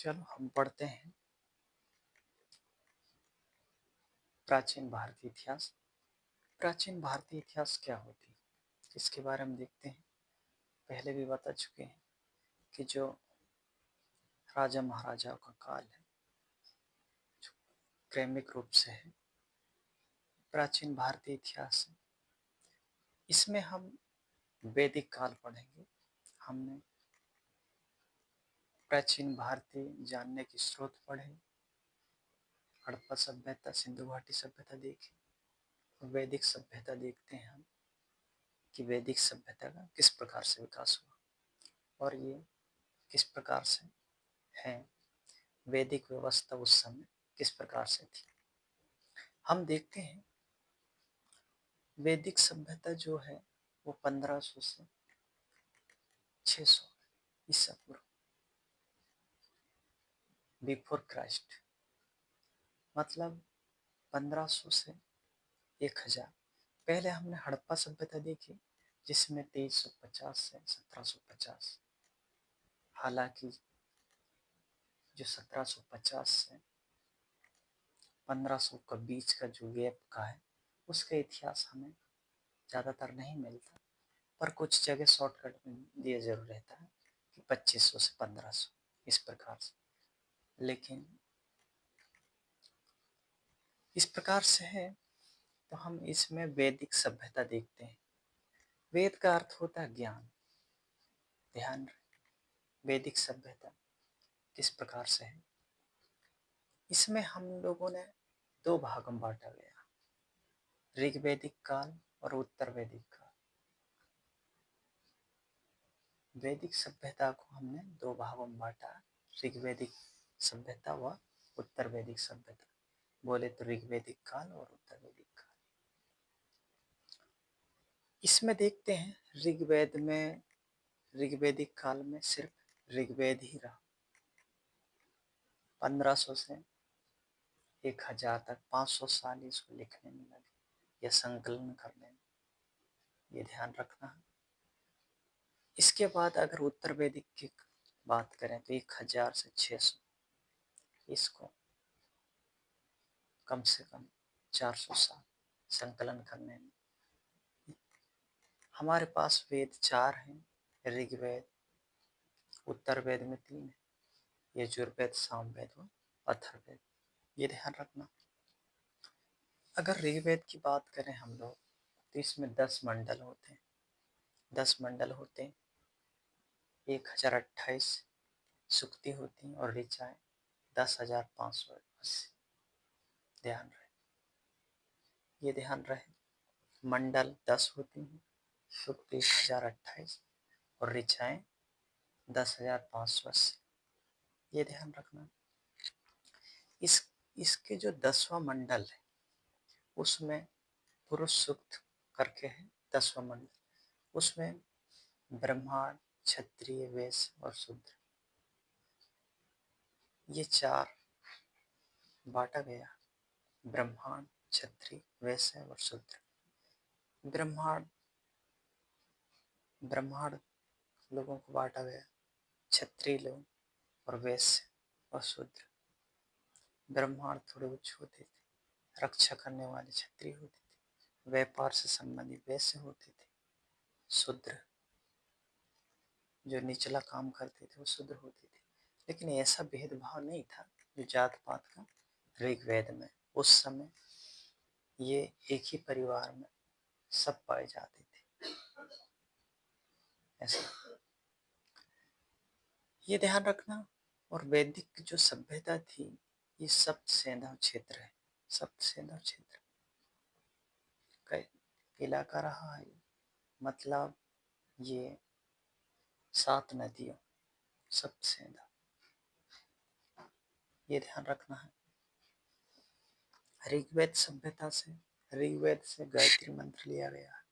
चलो हम पढ़ते हैं प्राचीन भारतीय इतिहास। प्राचीन भारतीय इतिहास क्या होती है इसके बारे में देखते हैं। पहले भी बता चुके हैं कि जो राजा महाराजाओं का काल है जो क्रमिक रूप से है प्राचीन भारतीय इतिहास है। इसमें हम वैदिक काल पढ़ेंगे। हमने प्राचीन भारतीय जानने के स्रोत पढ़े, हड़प्पा सभ्यता, सिंधु घाटी सभ्यता देखी। वैदिक सभ्यता देखते हैं हम कि वैदिक सभ्यता का किस प्रकार से विकास हुआ और ये किस प्रकार से है, वैदिक व्यवस्था उस समय किस प्रकार से थी। हम देखते हैं वैदिक सभ्यता जो है वो 1500 से 600 ईसा पूर्व, बिफोर क्राइस्ट, मतलब 1500 से 1000। पहले हमने हड़प्पा सभ्यता देखी जिसमें 2350 से 1750। हालांकि जो 1750 से 1500 का बीच का जो गैप का है उसका इतिहास हमें ज़्यादातर नहीं मिलता, पर कुछ जगह शॉर्टकट में दिया जरूर रहता है कि 2500 से 1500 इस प्रकार से। लेकिन इस प्रकार से है तो हम इसमें वैदिक सभ्यता देखते हैं। वेद का अर्थ होता है ज्ञान। ध्यान रखें, वैदिक सभ्यता किस प्रकार से है। इसमें हम लोगों ने दो भागों में बांटा गया, ऋग्वैदिक काल और उत्तर वैदिक काल। वैदिक सभ्यता को हमने दो भागों में बांटा, ऋग्वैदिक सभ्यता व उत्तर वैदिक सभ्यता। बोले तो ऋग्वैदिक काल और उत्तर वैदिक काल। इसमें देखते हैं ऋग्वैदिक काल में सिर्फ ऋग्वेद ही रहा। 1500 से 1000 तक 500 साल इसको लिखने में लगे या संकलन करने में, ये ध्यान रखना है। इसके बाद अगर उत्तर वैदिक की बात करें तो 1000 से 600, इसको कम से कम 400 साल संकलन करने में। हमारे पास वेद 4 हैं, ऋग्वेद, उत्तर वेद में 3 है, यजुर्वेद, सामवेद व अथर्ववेद, ये ध्यान रखना। अगर ऋग्वेद की बात करें हम लोग तो इसमें 10 मंडल होते हैं। 10 मंडल होते हैं, 1028 सूक्ति होती हैं और ऋचाएं 10,580। ध्यान रहे, ये ध्यान रहे। मंडल 10 होती हैं, सूक्ति 1028 और ऋचाएं 10,580, ये ध्यान रखना। इसके जो 10वां मंडल है उसमें पुरुष सूक्त करके है 10वां मंडल, उसमें ब्रह्मांड, क्षत्रिय, वैश्य और शूद्र, ये 4 बांटा गया। ब्रह्मांड, क्षत्रिय, वैश्य और शूद्र। ब्रह्मांड लोगों को बांटा गया, क्षत्रिय लोग और वैश्य और शूद्र। ब्रह्मांड थोड़े उच्च होते थे, रक्षा करने वाले क्षत्रिय होते थे, व्यापार से संबंधित वैश्य होते थे, शूद्र जो निचला काम करते थे वो शूद्र होते थे। लेकिन ऐसा भेदभाव नहीं था जो जात पात का ऋग्वेद में। उस समय ये एक ही परिवार में सब पाए जाते थे, ऐसा ये ध्यान रखना। और वैदिक जो सभ्यता थी ये सप्त सेंधव क्षेत्र है। सप्त सेंधव क्षेत्र का इलाका रहा है, मतलब ये 7 नदियों, सप्त सेंधव, ये ध्यान रखना है। ऋग्वेद सभ्यता से, ऋग्वेद से गायत्री मंत्र लिया गया है,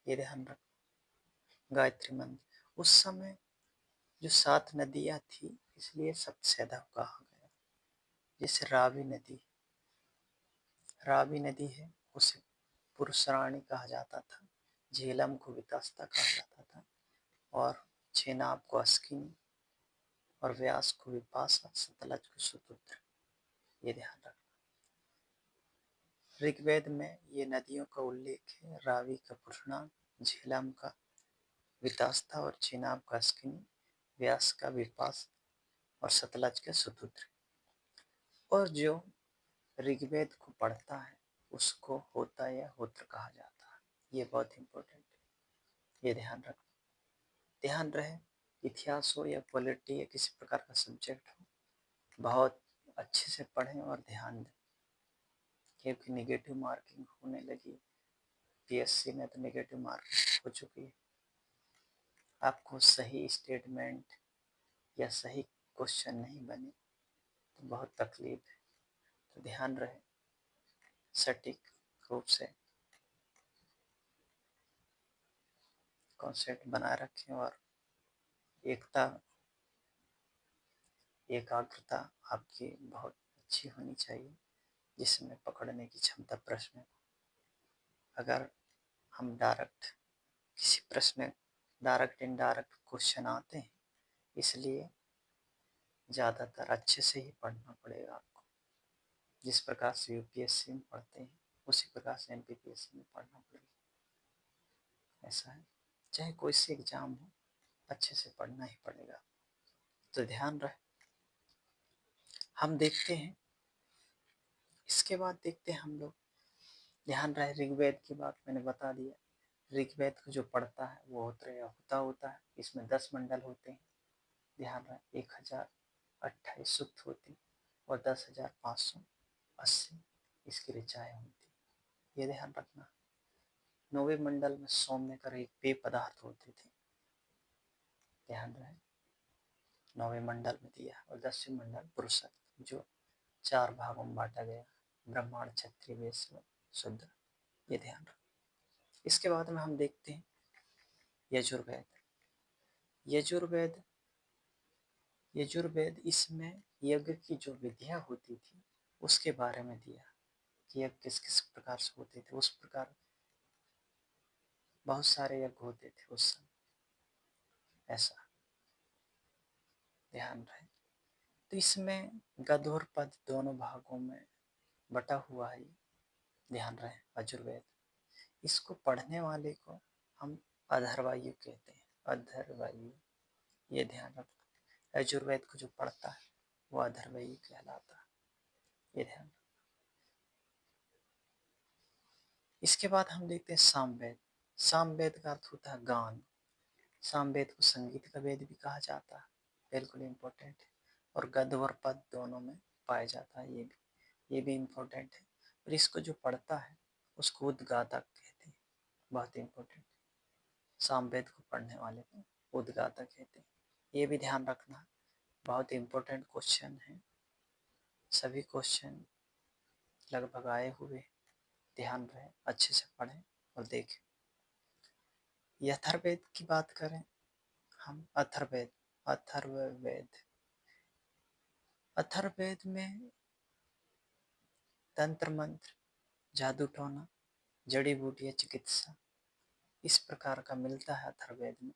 ये ध्यान रखना। गायत्री मंत्र उस समय जो 7 नदियां थी इसलिए सप्त सेंधव कहा गया। जैसे रावी नदी है उसे पुरुषराणी कहा जाता था, झेलम को वितस्ता कहा जाता था और चेनाब को अस्किनी, और व्यास को विपाशा, सतलज को सुपुत्र। ये ध्यान रखना। ऋग्वेद में ये नदियों का उल्लेख है। रावी का पूर्णा, झेलम का वितास्ता और चेनाब का अस्किनी, व्यास का विपास और सतलज के सुपुत्र। और जो ऋग्वेद को पढ़ता है उसको होता या होत्र कहा जाता है। ये बहुत इंपॉर्टेंट है, ये ध्यान रखना। ध्यान रहे, इतिहास हो या पॉलिटी या किसी प्रकार का सब्जेक्ट हो, बहुत अच्छे से पढ़ें और ध्यान दें, क्योंकि नेगेटिव मार्किंग होने लगी। पीएससी में तो नेगेटिव मार्किंग हो चुकी है। आपको सही स्टेटमेंट या सही क्वेश्चन नहीं बने तो बहुत तकलीफ है। तो ध्यान रहे, सटीक रूप से कॉन्सेप्ट बनाए रखें और एकाग्रता आपकी बहुत अच्छी होनी चाहिए, जिसमें पकड़ने की क्षमता प्रश्न। अगर हम किसी प्रश्न डायरेक्ट इनडायरेक्ट क्वेश्चन आते हैं, इसलिए ज़्यादातर अच्छे से ही पढ़ना पड़ेगा आपको। जिस प्रकार से यूपीएससी में पढ़ते हैं उसी प्रकार से एमपीपीएससी में पढ़ना पड़ेगा। ऐसा है, चाहे कोई सी एग्जाम हो, अच्छे से पढ़ना ही पड़ेगा। तो ध्यान रहे, हम देखते हैं। इसके बाद देखते हैं हम लोग, ध्यान रहे, ऋग्वेद की बात मैंने बता दिया। ऋग्वेद को जो पढ़ता है वो होता है। इसमें 10 मंडल होते हैं। ध्यान रहे, 1028 सूक्त होती और 10,580 इसकी ऋचाएँ होती। ये ध्यान रखना। 9वें मंडल में सौम्य कर एक पेय पदार्थ होते थे। ध्यान रहे, 9वें मंडल में दिया और 10वें मंडल पुरुषत्व, जो 4 भागों में बांटा गया, ब्राह्मण, क्षत्रिय, वैश्य, शूद्र। ये ध्यान रखना। इसके बाद में हम देखते हैं यजुर्वेद। यजुर्वेद इसमें यज्ञ की जो विधियाँ होती थी उसके बारे में दिया कि यज्ञ किस किस प्रकार से होते थे। उस प्रकार बहुत सारे यज्ञ होते थे उस समय, ऐसा ध्यान रहे। तो इसमें गद और पद दोनों भागों में बटा हुआ है। ध्यान रहे, यजुर्वेद, इसको पढ़ने वाले को हम अधर्वायु कहते हैं। अधर्वायु, ये ध्यान रखना। यजुर्वेद को जो पढ़ता है वो अधर्वायु कहलाता है। ये ध्यान। इसके बाद हम देखते हैं सामवेद। सामवेद का अर्थ होता है गान। सामवेद को संगीत का वेद भी कहा जाता है, बिल्कुल इम्पोर्टेंट है। और गद्य और पद दोनों में पाया जाता है, ये भी इम्पोर्टेंट है। और इसको जो पढ़ता है उसको उद्गाता कहते हैं, बहुत इम्पोर्टेंट। सामवेद को पढ़ने वाले को उद्गाता कहते हैं, ये भी ध्यान रखना। बहुत इम्पोर्टेंट क्वेश्चन है, सभी क्वेश्चन लगभग आए हुए। ध्यान रहे, अच्छे से पढ़ें और देखें। अथर्ववेद की बात करें हम, अथर्ववेद में तंत्र मंत्र, जादू टोना, जड़ी बूटी, चिकित्सा, इस प्रकार का मिलता है अथर्ववेद में।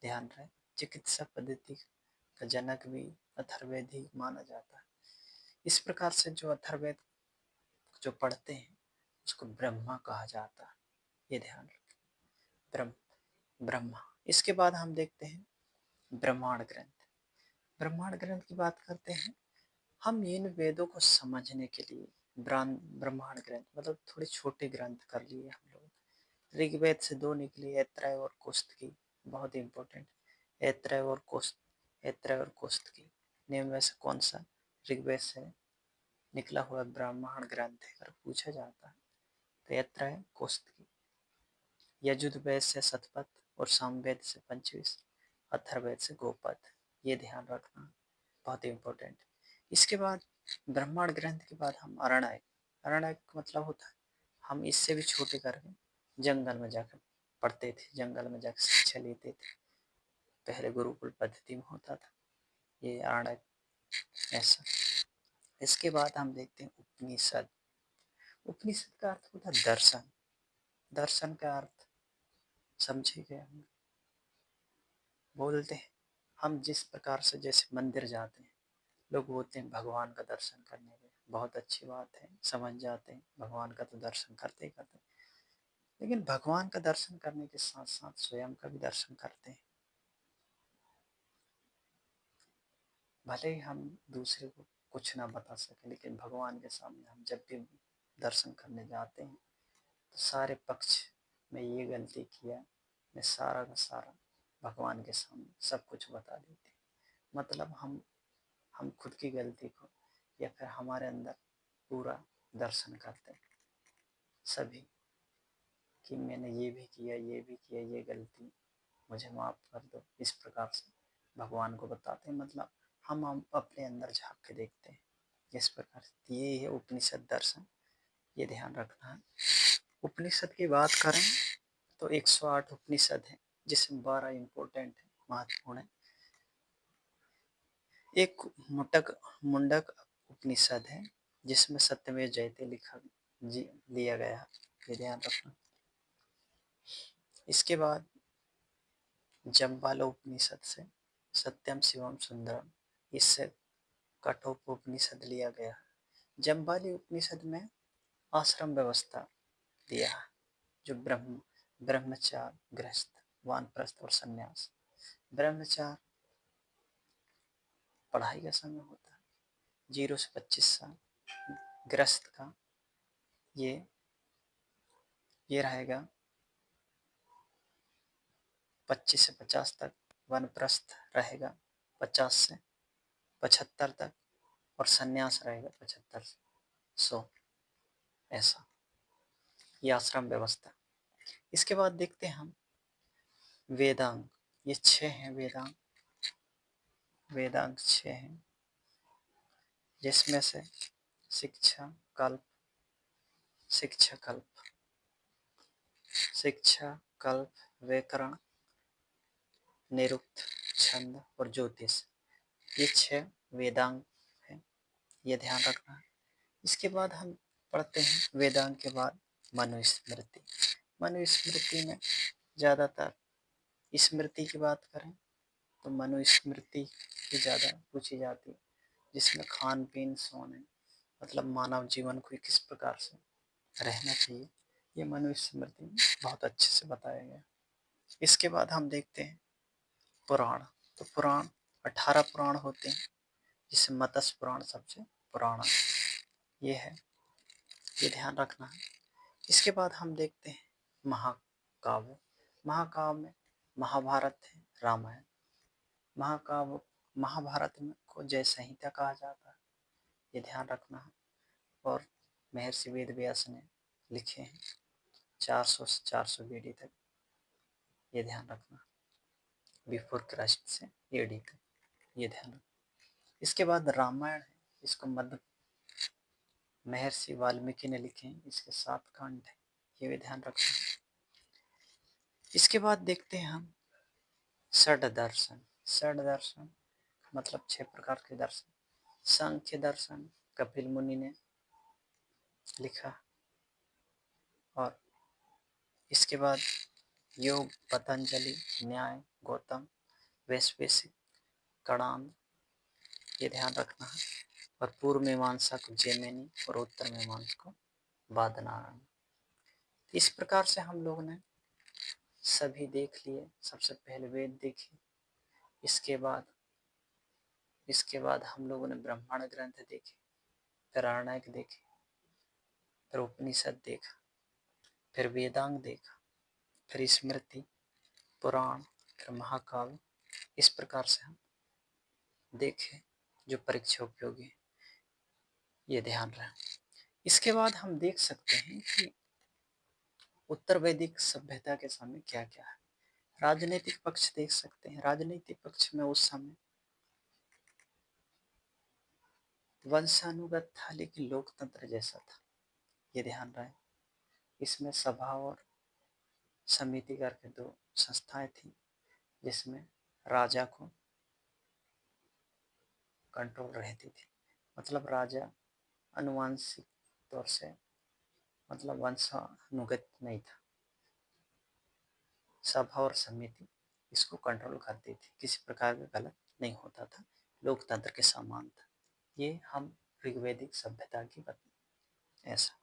ध्यान रहे, चिकित्सा पद्धति का जनक भी अथर्ववेद ही माना जाता है। इस प्रकार से जो अथर्ववेद जो पढ़ते हैं उसको ब्रह्मा कहा जाता है, ये ध्यान रखें, ब्रह्मा। इसके बाद हम देखते हैं ब्रह्मांड ग्रंथ। ब्रह्मांड ग्रंथ की बात करते हैं हम। इन वेदों को समझने के लिए ब्रह्मांड ग्रंथ मतलब थोड़े छोटे ग्रंथ कर लिए हम लोग। ऋग्वेद से 2 निकली, ऐत्रेय और कौस्तुकी, बहुत इंपॉर्टेंट। ऐत्रेय और कौस्तुकी नियम में से कौन सा ऋग्वेद से निकला हुआ ब्राह्मण ग्रंथ है, अगर पूछा जाता है तो ऐत्रेय कौस्तुकी। यजुर्वेद से शतपथ और सामवेद से पंचविश, अथर्ववेद से गोपद। ये ध्यान रखना, बहुत इंपॉर्टेंट। इसके बाद ब्रह्मांड ग्रंथ के बाद हम अरण्यक मतलब होता है, हम इससे भी छोटे करके जंगल में जाकर पढ़ते थे, जंगल में जाकर शिक्षा लेते थे। पहले गुरुकुल पद्धति में होता था ये अरण्यक, ऐसा। इसके बाद हम देखते हैं उपनिषद। उपनिषद का अर्थ होता है दर्शन। दर्शन का अर्थ समझे गए हम बोलते हैं हम जिस प्रकार से जैसे मंदिर जाते हैं, लोग बोलते हैं भगवान का दर्शन करने गए, बहुत अच्छी बात है, समझ जाते हैं भगवान का तो दर्शन करते ही करते हैं, लेकिन भगवान का दर्शन करने के साथ साथ स्वयं का भी दर्शन करते हैं। भले ही हम दूसरे को कुछ ना बता सके, लेकिन भगवान के सामने हम जब भी दर्शन करने जाते हैं तो सारे पक्ष में ये गलती किया, मैं सारा का सारा भगवान के सामने सब कुछ बता देते हैं। मतलब हम खुद की गलती को या फिर हमारे अंदर पूरा दर्शन करते हैं सभी, कि मैंने ये भी किया, ये भी किया, ये गलती मुझे माफ़ कर दो, इस प्रकार से भगवान को बताते हैं। मतलब हम अपने अंदर झाँक के देखते हैं इस प्रकार से। ये है उपनिषद दर्शन, ये ध्यान रखना है। उपनिषद की बात करें तो 108 उपनिषद है, जिसमें 12 इम्पोर्टेंट है, महत्वपूर्ण है। एक मुंडक उपनिषद है जिसमें सत्यमेव जयते लिखा लिया गया है, ये ध्यान रखना। इसके बाद जम्बालोपनिषद से सत्यम शिवम सुंदरम, इससे कठोपनिषद लिया गया है। जम्बाली उपनिषद में आश्रम व्यवस्था दिया है, जो ब्रह्मचार, गृहस्थ, वानप्रस्थ और संन्यास। ब्रह्मचार पढ़ाई का समय होता है 0 से 25 साल, गृहस्थ का ये रहेगा 25 से 50 तक, वानप्रस्थ रहेगा 50 से 75 तक, और संन्यास रहेगा 75 से 100, ऐसा ये आश्रम व्यवस्था। इसके बाद देखते हैं हम वेदांग, ये 6 हैं वेदांग। वेदांग 6 हैं, जिसमें से शिक्षा कल्प, शिक्षा कल्प, शिक्षा कल्प, व्याकरण, निरुक्त, छंद और ज्योतिष, ये 6 वेदांग हैं, ये ध्यान रखना है। इसके बाद हम पढ़ते हैं वेदांग के बाद मनुस्मृति। मनुस्मृति में ज़्यादातर स्मृति की बात करें तो मनुस्मृति की ज़्यादा पूछी जाती है, जिसमें खान पीन सोने, मतलब मानव जीवन को किस प्रकार से रहना चाहिए, ये मनुस्मृति में बहुत अच्छे से बताया गया। इसके बाद हम देखते हैं पुराण। तो पुराण 18 पुराण होते हैं, जिसमें मत्स्य पुराण सबसे पुराना ये है, ये ध्यान रखना है। इसके बाद हम देखते हैं महाकाव्य। महाकाव्य में महाभारत है, रामायण। महाकाव्य महाभारत में को जय संहिता कहा जाता है, ये ध्यान रखना है। और महर्षि वेद व्यास ने लिखे हैं 400 से 400 BD तक, ये ध्यान रखना, बिफोर क्राइस्ट से AD तक, ये ध्यान रखना। इसके बाद रामायण है, इसको मध्य महर्षि वाल्मीकि ने लिखे हैं, इसके 7 कांड हैं, ये भी ध्यान रखना। इसके बाद देखते हैं हम षड दर्शन। षड दर्शन मतलब 6 प्रकार के दर्शन। सांख्य दर्शन कपिल मुनि ने लिखा, और इसके बाद योग पतंजलि, न्याय गौतम, वैशेषिक कणाद, ये ध्यान रखना है। और पूर्व मीमांसा को जैमिनी और उत्तर मीमांसा को बादनारायण। इस प्रकार से हम लोग ने सभी देख लिए। सबसे पहले वेद देखे, इसके बाद हम लोगों ने ब्राह्मण ग्रंथ देखे, फिर आरण्यक देखे, फिर उपनिषद देखा, फिर वेदांग देखा, फिर स्मृति, पुराण, फिर महाकाव्य। इस प्रकार से हम देखें जो परीक्षा उपयोगी है, ये ध्यान रहे। इसके बाद हम देख सकते हैं कि उत्तर वैदिक सभ्यता के समय क्या क्या है। राजनीतिक पक्ष देख सकते हैं। राजनीतिक पक्ष में उस समय वंशानुगत था, लेकिन लोकतंत्र जैसा था, ये ध्यान रहे। इसमें सभा और समिति करके 2 संस्थाएं थी, जिसमें राजा को कंट्रोल रहती थी। मतलब राजा अनुवांशिक तौर से, मतलब वंशानुगत नहीं था। सभा और समिति इसको कंट्रोल करती थी, किसी प्रकार का गलत नहीं होता था, लोकतंत्र के समान था। ये हम ऋग्वैदिक सभ्यता की बात। ऐसा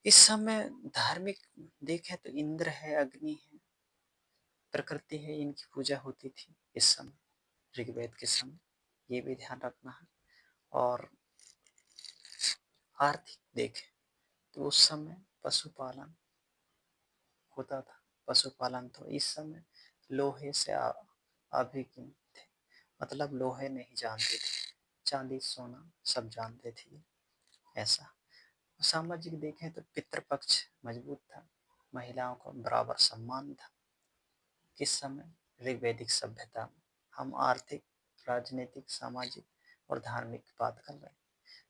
इस समय धार्मिक देखें तो इंद्र है, अग्नि है, प्रकृति है, इनकी पूजा होती थी इस समय ऋग्वेद के समय, ये भी ध्यान रखना है। और आर्थिक देखें तो उस समय पशुपालन होता था। पशुपालन तो इस समय लोहे से अभिज्ञ थे, मतलब लोहे नहीं जानते थे, चांदी सोना सब जानते थे। ऐसा सामाजिक देखें तो पितृपक्ष मजबूत था, महिलाओं को बराबर सम्मान था। किस समय ऋग्वैदिक सभ्यता में हम आर्थिक, राजनीतिक, सामाजिक और धार्मिक बात कर रहे हैं।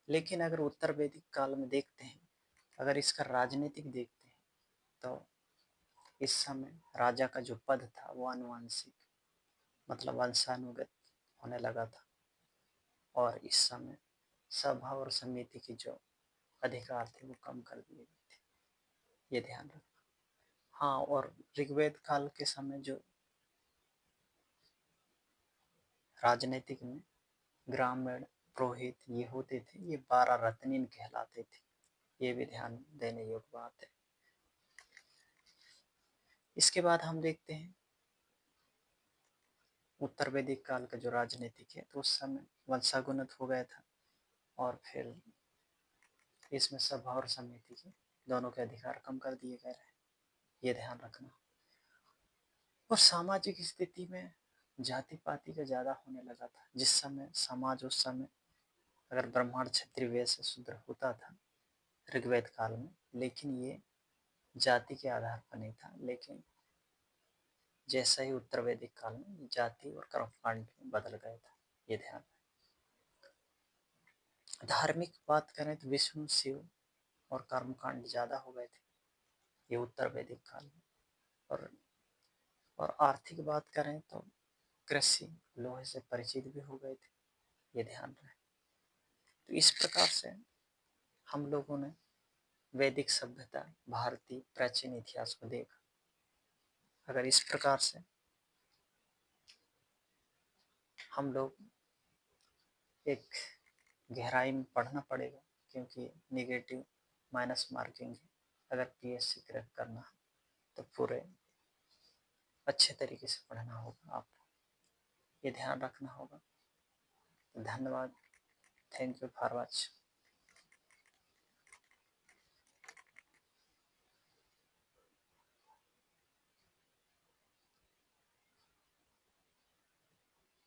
लेकिन अगर उत्तर वैदिक काल में देखते हैं, अगर इसका राजनीतिक देखते हैं तो इस समय राजा का जो पद था वो आनुवंशिक, मतलब वंशानुगत होने लगा था। और इस समय सभा और समिति की जो अधिकार थे वो कम कर दिए गए थे, ये ध्यान रखना। हाँ, और ऋग्वेद काल के समय जो राजनीतिक में ग्रामीण पुरोहित ये होते थे, ये 12 रत्निन कहलाते थे, ये भी ध्यान देने योग्य बात है। इसके बाद हम देखते हैं उत्तर वैदिक काल का जो राजनीतिक है, तो उस समय वंशागुणित हो गया था, और फिर इसमें सभा और समिति के दोनों के अधिकार कम कर दिए गए हैं, ये ध्यान रखना। और सामाजिक स्थिति में जाति पाति का ज्यादा होने लगा था। जिस समय समाज उस समय अगर ब्राह्मण क्षत्रिय वैश्य शूद्र होता था ऋग्वेद काल में, लेकिन ये जाति के आधार पर नहीं था। लेकिन जैसा ही उत्तर वैदिक काल में जाति और कर्मकांड में बदल गया था, ये ध्यान। धार्मिक बात करें तो विष्णु शिव और कर्मकांड ज्यादा हो गए थे, ये उत्तर वैदिक काल में। और आर्थिक बात करें तो कृषि लोहे से परिचित भी हो गए थे, ये ध्यान रहे। तो इस प्रकार से हम लोगों ने वैदिक सभ्यता, भारतीय प्राचीन इतिहास को देखा। अगर इस प्रकार से हम लोग एक गहराई में पढ़ना पड़ेगा, क्योंकि नेगेटिव माइनस मार्किंग है। अगर पीएससी क्रैक करना है तो पूरे अच्छे तरीके से पढ़ना होगा, आपको ये ध्यान रखना होगा। धन्यवाद। Thank you for watching.